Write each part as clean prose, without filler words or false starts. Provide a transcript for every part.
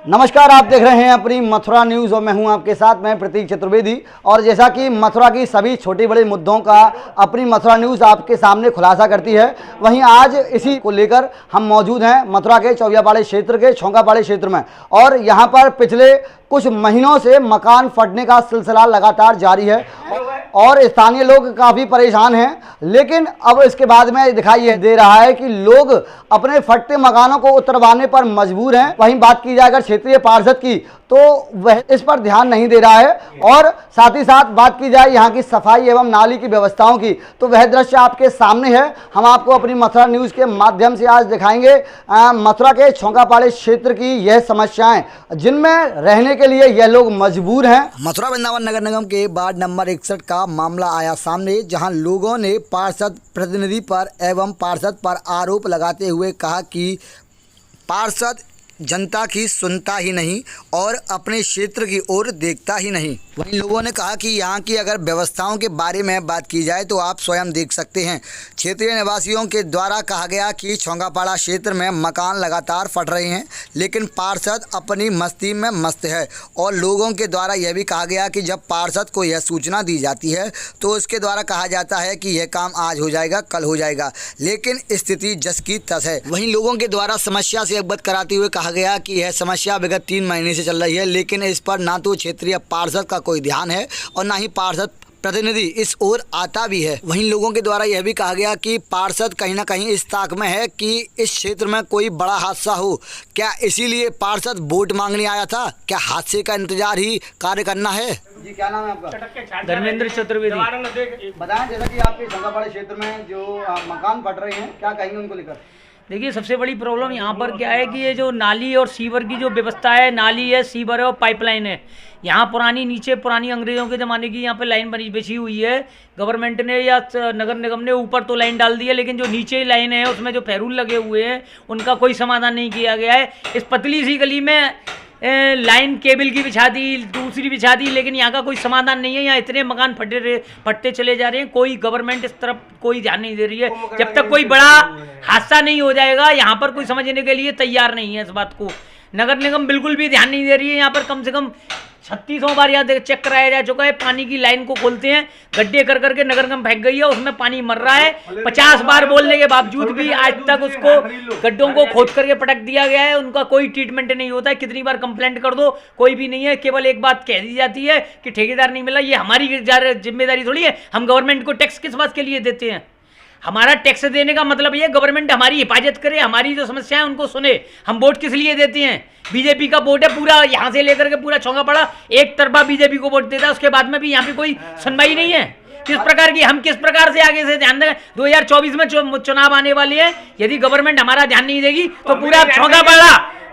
नमस्कार, आप देख रहे हैं अपनी मथुरा न्यूज़ और मैं हूं आपके साथ मैं प्रतीक चतुर्वेदी। और जैसा कि मथुरा की सभी छोटे बड़े मुद्दों का अपनी मथुरा न्यूज़ आपके सामने खुलासा करती है, वहीं आज इसी को लेकर हम मौजूद हैं मथुरा के चौबियापाड़े क्षेत्र के छोंकापाड़े क्षेत्र में। और यहां पर पिछले कुछ महीनों से मकान फटने का सिलसिला लगातार जारी है और स्थानीय लोग काफ़ी परेशान हैं। लेकिन अब इसके बाद में दिखाई दे रहा है कि लोग अपने फटते मकानों को उतरवाने पर मजबूर हैं। वहीं बात की जाए अगर क्षेत्रीय पार्षद की, तो वह इस पर ध्यान नहीं दे रहा है। और साथ ही साथ बात की जाए यहाँ की सफाई एवं नाली की व्यवस्थाओं की, तो वह दृश्य आपके सामने है। हम आपको अपनी मथुरा न्यूज़ के माध्यम से आज दिखाएंगे मथुरा के छोंकापाड़े क्षेत्र की यह समस्याएं, जिनमें रहने के लिए यह लोग मजबूर हैं। मथुरा वृंदावन नगर निगम के वार्ड नंबर 61 का मामला आया सामने, जहां लोगों ने पार्षद प्रतिनिधि पर एवं पार्षद पर आरोप लगाते हुए कहा कि पार्षद जनता की सुनता ही नहीं और अपने क्षेत्र की ओर देखता ही नहीं। वहीं लोगों ने कहा कि यहाँ की अगर व्यवस्थाओं के बारे में बात की जाए तो आप स्वयं देख सकते हैं। क्षेत्रीय निवासियों के द्वारा कहा गया कि छोंकापाड़ा क्षेत्र में मकान लगातार फट रहे हैं, लेकिन पार्षद अपनी मस्ती में मस्त है। और लोगों के द्वारा यह भी कहा गया कि जब पार्षद को यह सूचना दी जाती है तो उसके द्वारा कहा जाता है कि यह काम आज हो जाएगा, कल हो जाएगा, लेकिन स्थिति जस की तस है। वहीं लोगों के द्वारा समस्या से अवगत कराते हुए कहा गया कि यह समस्या विगत 3 महीने से चल रही है, लेकिन इस पर ना तो क्षेत्रीय पार्षद का कोई ध्यान है और ना ही पार्षद प्रतिनिधि इस ओर आता भी है। वहीं लोगों के द्वारा यह भी कहा गया कि पार्षद कहीं ना कहीं इस ताक में है कि इस क्षेत्र में कोई बड़ा हादसा हो। क्या इसीलिए पार्षद वोट मांगने आया था? क्या हादसे का इंतजार ही कार्य करना है? जी, क्या नाम है आपका? धर्मेंद्र चतुर्वेदी। बताएं, जैसा कि आपके छोंकापाड़े क्षेत्र में जो मकान फट रहे हैं, क्या कहेंगे उनको लेकर? देखिए, सबसे बड़ी प्रॉब्लम यहाँ पर क्या है कि ये जो नाली और सीवर की जो व्यवस्था है, नाली है, सीवर है और पाइपलाइन है, यहाँ पुरानी अंग्रेज़ों के ज़माने की यहाँ पे लाइन बिछी हुई है। गवर्नमेंट ने या नगर निगम ने ऊपर तो लाइन डाल दी है, लेकिन जो नीचे लाइन है उसमें जो फेरूल लगे हुए हैं उनका कोई समाधान नहीं किया गया है। इस पतली सी गली में लाइन केबल की बिछा दी, दूसरी बिछा दी, लेकिन यहाँ का कोई समाधान नहीं है। यहाँ इतने मकान फटते चले जा रहे हैं, कोई गवर्नमेंट इस तरफ कोई ध्यान नहीं दे रही है। जब तक कोई बड़ा हादसा नहीं हो जाएगा, यहाँ पर कोई समझने के लिए तैयार नहीं है इस बात को। नगर निगम बिल्कुल भी ध्यान नहीं दे रही है। यहाँ पर कम से कम 3600 बार यहाँ चेक कराया जा चुका है। पानी की लाइन को खोलते हैं, गड्ढे कर करके नगर निगम फेंक गई है, उसमें पानी मर रहा है। 50 बार बोलने के बावजूद भी आज तक उसको गड्ढों को खोद करके पटक दिया गया है। उनका कोई ट्रीटमेंट नहीं होता है। कितनी बार कंप्लेंट कर दो, कोई भी नहीं है। केवल एक बात कह दी जाती है कि ठेकेदार नहीं मिला। ये हमारी जिम्मेदारी थोड़ी है। हम गवर्नमेंट को टैक्स किस बात के लिए देते हैं? हमारा टैक्स देने का मतलब ये गवर्नमेंट हमारी हिफाजत करे, हमारी जो समस्या है उनको सुने। हम वोट किस लिए देते हैं? बीजेपी का वोट है पूरा, यहाँ से लेकर के पूरा छोंकापाड़ा एक तरफा बीजेपी को वोट देता है। उसके बाद में भी यहाँ पे कोई सुनवाई नहीं है। किस प्रकार की, हम किस प्रकार से आगे से ध्यान दें? 2024 में चुनाव आने वाले हैं। यदि गवर्नमेंट हमारा ध्यान नहीं देगी तो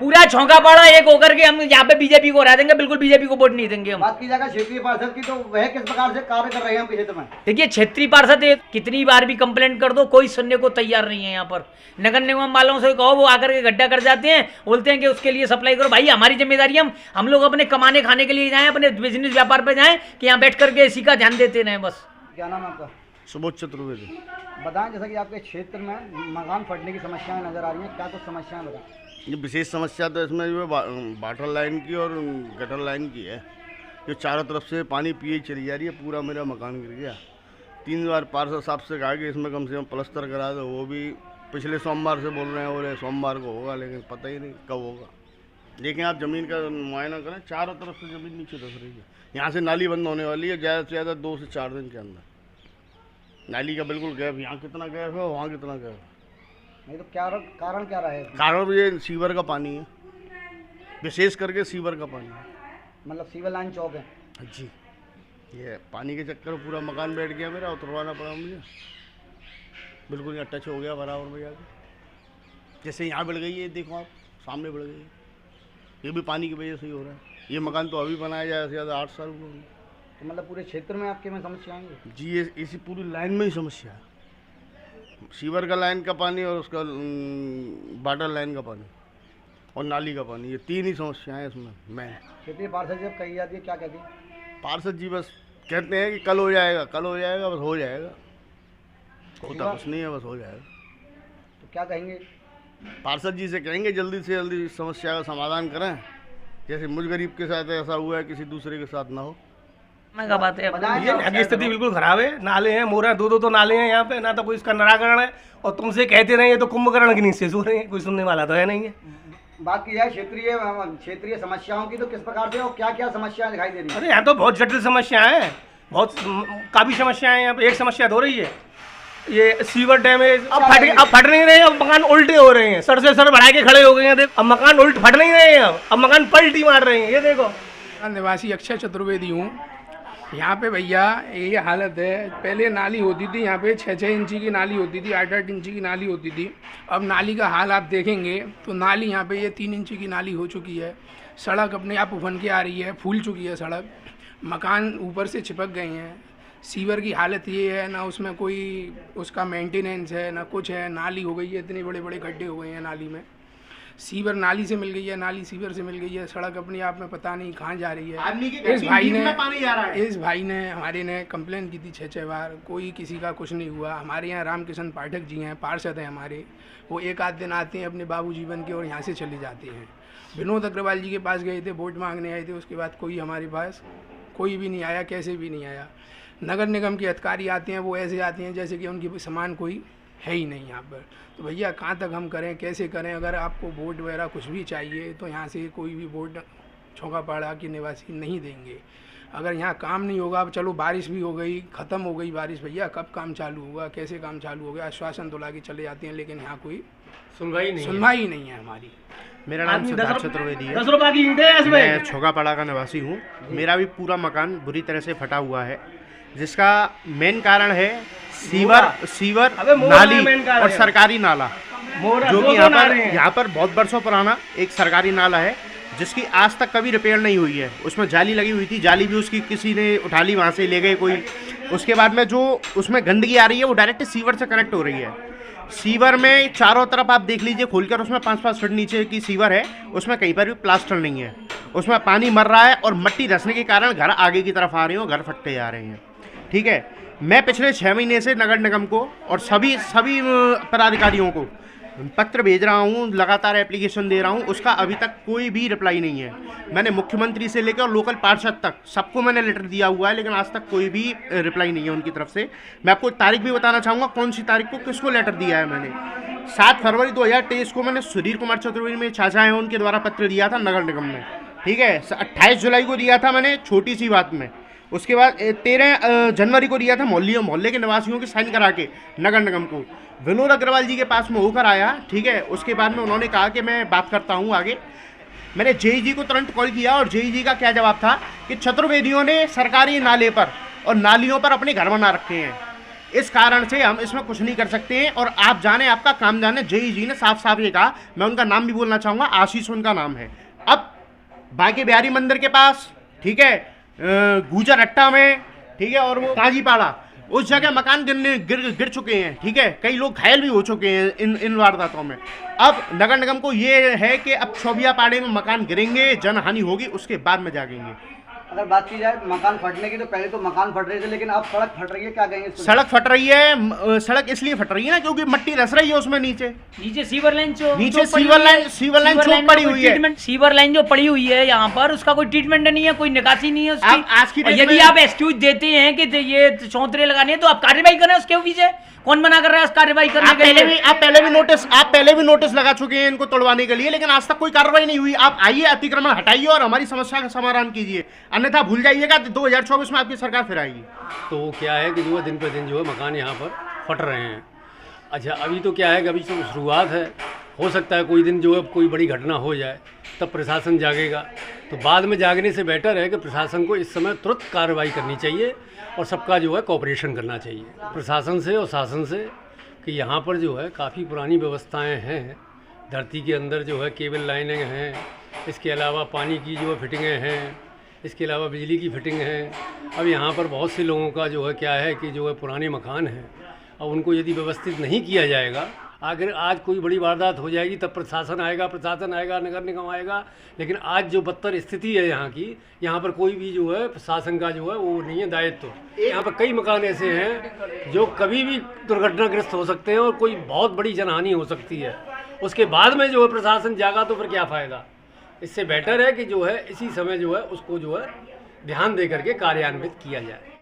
पूरा छोंकापाड़ा एक होकर के हम यहाँ पे बीजेपी को हरा देंगे। बिल्कुल बीजेपी को वोट नहीं देंगे हम। बात की जाएगा क्षेत्रीय पार्षद की, तो वह किस प्रकार से कार्य कर रहे हैं आपके क्षेत्र में? देखिए, क्षेत्रीय पार्षद कितनी बार भी कंप्लेंट कर दो, कोई सुनने को तैयार नहीं है। यहाँ पर नगर निगम वालों से कहो, वो आकर के गड्ढा कर जाते हैं, बोलते हैं कि उसके लिए सप्लाई करो। भाई, हमारी जिम्मेदारी, हम लोग अपने कमाने खाने के लिए जाएं, अपने बिजनेस व्यापार पे जाएं कि यहाँ बैठ करके इसी का ध्यान देते रहें बस। क्या नाम है आपका? सुबोध चतुर्वेदी। बताएं, जैसा कि आपके क्षेत्र में मकान फटने की समस्याएं नजर आ रही हैं, क्या कुछ समस्याएं बताएं? ये विशेष समस्या तो इसमें जो है वाटर लाइन की और गटर लाइन की है। जो चारों तरफ से पानी पिए चली जा रही है। पूरा मेरा मकान गिर गया। 3 बार पार्षद साहब से कहा कि इसमें कम से कम प्लस्तर करा दो, वो भी पिछले सोमवार से बोल रहे हैं, बोले सोमवार को होगा, लेकिन पता ही नहीं कब होगा। लेकिन आप ज़मीन का मुआयना करें, चारों तरफ से ज़मीन नीचे धस रही है। यहाँ से नाली बंद होने वाली है ज़्यादा से ज़्यादा 2 से 4 दिन के अंदर। नाली का बिल्कुल गैप, यहाँ कितना गैप है वहाँ कितना गैप है। नहीं तो क्या कारण क्या रहा है? कारण ये सीवर का पानी है, विशेष करके सीवर का पानी है। मतलब सीवर लाइन चौक है जी। ये पानी के चक्कर में पूरा मकान बैठ गया मेरा, उतरवाना पड़ा मुझे। बिल्कुल यहाँ टच हो गया बराबर में जाके। जैसे यहाँ बढ़ गई है, देखो आप सामने बढ़ गई है। ये भी पानी की वजह से ही हो रहा है। ये मकान तो अभी बनाया जाए ज़्यादा 8 साल हुए। तो मतलब पूरे क्षेत्र में आपके में समस्या आएंगी? जी, ये इसी पूरी लाइन में ही समस्या है। सीवर का लाइन का पानी और उसका वाटर लाइन का पानी और नाली का पानी, ये 3 ही समस्याएं इसमें मेन। क्षेत्रीय पार्षद जब कही जाती है, क्या कहती है? पार्षद जी बस कहते हैं कि कल हो जाएगा, कल हो जाएगा, बस हो जाएगा। होता कुछ नहीं है, बस हो जाएगा। तो क्या कहेंगे? पार्षद जी से कहेंगे जल्दी से जल्दी इस समस्या का समाधान करें जैसे मुझ गरीब के साथ ऐसा हुआ है, किसी दूसरे के साथ ना हो। मैं क्या बात है ये यहाँ की स्थिति बिल्कुल खराब है। नाले हैं, मोरा दो तो नाले हैं यहाँ पे, ना तो कोई इसका निराकरण है। और तुमसे कहते रहे तो कुंभकर्ण के नीचे सो रहे हैं, कोई सुनने वाला तो है नहीं है। बात की जाए क्षेत्रीय समस्याओं की, तो किस प्रकार से और क्या क्या समस्याएं दिखाई दे रही है? अरे यहाँ तो बहुत जटिल समस्याएं हैं, बहुत काफ़ी समस्याएं हैं यहाँ पे। एक समस्या हो रही है ये सीवर डैमेज, अब फट नहीं रहे, अब मकान उल्टे हो रहे हैं, सर से सर बढ़ा के खड़े हो गए हैं। देख अब मकान उल्ट फट नहीं रहे हैं, अब मकान पलटी मार रहे हैं। ये देखो, निवासी अक्षय चतुर्वेदी हूँ। यहाँ पे भैया ये हालत है, पहले नाली होती थी यहाँ पे 6-6 इंची की नाली होती थी, 8-8 इंची की नाली होती थी। अब नाली का हाल आप देखेंगे तो नाली यहाँ पे ये 3 इंची की नाली हो चुकी है। सड़क अपने आप उफन के आ रही है, फूल चुकी है सड़क, मकान ऊपर से चिपक गए हैं। सीवर की हालत ये है, ना उसमें कोई उसका मेंटेनेंस है ना कुछ है। नाली हो गई है, इतने बड़े बड़े गड्ढे हो गए हैं नाली में। सीवर नाली से मिल गई है, नाली सीवर से मिल गई है, सड़क अपने आप में पता नहीं कहाँ जा रही है। इस भाई ने हमारे ने कंप्लेन की थी 6-6 बार, कोई किसी का कुछ नहीं हुआ। हमारे यहाँ रामकिशन पाठक जी हैं, पार्षद हैं हमारे, वो एक आध दिन आते हैं अपने बाबू जीवन के और यहाँ से चले जाते हैं। विनोद अग्रवाल जी के पास गए थे, वोट मांगने आए थे, उसके बाद कोई हमारे पास कोई भी नहीं आया, कैसे भी नहीं आया। नगर निगम के अधिकारी आते हैं, वो ऐसे आते हैं जैसे कि उनकी समान कोई है ही नहीं यहाँ पर। तो भैया कहाँ तक हम करें, कैसे करें? अगर आपको वोट वगैरह कुछ भी चाहिए तो यहाँ से कोई भी वोट छोकापाड़ा के निवासी नहीं देंगे। अगर यहाँ काम नहीं होगा, अब चलो बारिश भी हो गई, ख़त्म हो गई बारिश, भैया कब काम चालू होगा, कैसे काम चालू होगा? आश्वासन दिला के चले जाते हैं, लेकिन यहाँ कोई सुनवाई नहीं है हमारी। मेरा नाम सिद्धार्थ चतुर्वेदी है, मैं छोकापाड़ा का निवासी हूँ। मेरा भी पूरा मकान बुरी तरह से फटा हुआ है, जिसका मेन कारण है सीवर नाली और सरकारी नाला, जो कि यहाँ पर बहुत बरसों पुराना एक सरकारी नाला है, जिसकी आज तक कभी रिपेयर नहीं हुई है। उसमें जाली लगी हुई थी, जाली भी उसकी किसी ने उठा ली, वहाँ से ले गए कोई। उसके बाद में जो उसमें गंदगी आ रही है वो डायरेक्ट सीवर से कनेक्ट हो रही है। सीवर में चारों तरफ आप देख लीजिए खोलकर, उसमें 5-5 फीट नीचे की सीवर है, उसमें कहीं पर भी प्लास्टर नहीं है, उसमें पानी मर रहा है और मिट्टी धंसने के कारण घर आगे की तरफ आ रहे हैं, घर फटते जा रहे हैं। ठीक है, मैं पिछले 6 महीने से नगर निगम को और सभी पदाधिकारियों को पत्र भेज रहा हूँ, लगातार एप्लीकेशन दे रहा हूँ, उसका अभी तक कोई भी रिप्लाई नहीं है। मैंने मुख्यमंत्री से लेकर और लोकल पार्षद तक सबको मैंने लेटर दिया हुआ है, लेकिन आज तक कोई भी रिप्लाई नहीं है उनकी तरफ से। मैं आपको तारीख भी बताना चाहूँगा, कौन सी तारीख को किसको लेटर दिया है मैंने। 7 फरवरी 2023 को मैंने सुधीर कुमार चतुर्वेदी में चाचा हैं उनके द्वारा पत्र दिया था नगर निगम में। ठीक है, 28 जुलाई को दिया था मैंने छोटी सी बात में। उसके बाद 13 जनवरी को दिया था मोहल्ले के निवासियों के साइन करा के नगर निगम को। विनोद अग्रवाल जी के पास में होकर आया। ठीक है, उसके बाद में उन्होंने कहा कि मैं बात करता हूँ आगे। मैंने जेई जी को तुरंत कॉल किया और जेई जी का क्या जवाब था कि चतुर्वेदियों ने सरकारी नाले पर और नालियों पर अपने घर बना रखे हैं, इस कारण से हम इसमें कुछ नहीं कर सकते हैं और आप जाने, आपका काम जाने। जेई जी ने साफ साफ ये कहा, मैं उनका नाम भी बोलना चाहूँगा, आशीष उनका नाम है। अब बांके बिहारी मंदिर के पास, ठीक है, गुजर अट्टा में, ठीक है, और वो काजीपाड़ा, उस जगह मकान गिर चुके हैं। ठीक है, कई लोग घायल भी हो चुके हैं इन वारदातों में। अब नगर निगम को ये है कि अब चौबिया पाड़े में मकान गिरेंगे, जनहानि होगी, उसके बाद में जागेंगे। अगर बात की जाए मकान फटने की, तो पहले तो मकान फट रहे थे, लेकिन अब सड़क फट रही है, क्या कहेंगे? सड़क फट रही है, सड़क इसलिए फट रही है ना क्योंकि मिट्टी धस रही है उसमें नीचे सीवर लाइन सीवर लाइन चौक पड़ी हुई है। सीवर लाइन जो पड़ी हुई है यहाँ पर, उसका कोई ट्रीटमेंट नहीं है, कोई निकासी नहीं है उसकी। आज की यदि आप एक्सक्यूज देते हैं कि ये चौंतरे लगाने हैं, तो आप कार्रवाई करें उसके पीछे। कौन मना कर रहा है उस कार्रवाई करने के लिए? आप पहले भी नोटिस लगा चुके हैं इनको तोड़वाने के लिए, लेकिन आज तक कोई कार्रवाई नहीं हुई। आप आइए, अतिक्रमण हटाइए और हमारी समस्या का समाधान कीजिए, अन्यथा भूल जाइएगा 2024 में आपकी सरकार फिर आएगी। तो क्या है कि जो है दिन पे दिन जो है मकान यहाँ पर फट रहे हैं। अच्छा, अभी तो क्या है कि अभी तो शुरुआत है, हो सकता है कोई दिन जो है कोई बड़ी घटना हो जाए, तब प्रशासन जागेगा। तो बाद में जागने से बेटर है कि प्रशासन को इस समय तुरंत कार्रवाई करनी चाहिए और सबका जो है कोऑपरेशन करना चाहिए प्रशासन से और शासन से, कि यहाँ पर जो है काफ़ी पुरानी व्यवस्थाएं हैं। धरती के अंदर जो है केबल लाइनें हैं, इसके अलावा पानी की जो है फिटिंगें हैं, इसके अलावा बिजली की फिटिंग है। अब यहाँ पर बहुत से लोगों का जो है क्या है कि जो है पुराने मकान हैं, और उनको यदि व्यवस्थित नहीं किया जाएगा, अगर आज कोई बड़ी वारदात हो जाएगी तब प्रशासन आएगा, नगर निगम आएगा। लेकिन आज जो बदतर स्थिति है यहाँ की, यहाँ पर कोई भी जो है प्रशासन का जो है वो नहीं है दायित्व। यहाँ पर कई मकान ऐसे हैं जो कभी भी दुर्घटनाग्रस्त हो सकते हैं और कोई बहुत बड़ी जनहानि हो सकती है। उसके बाद में जो है प्रशासन जागा तो फिर क्या फ़ायदा? इससे बेटर है कि जो है इसी समय जो है उसको जो है ध्यान दे करके कार्यान्वित किया जाए।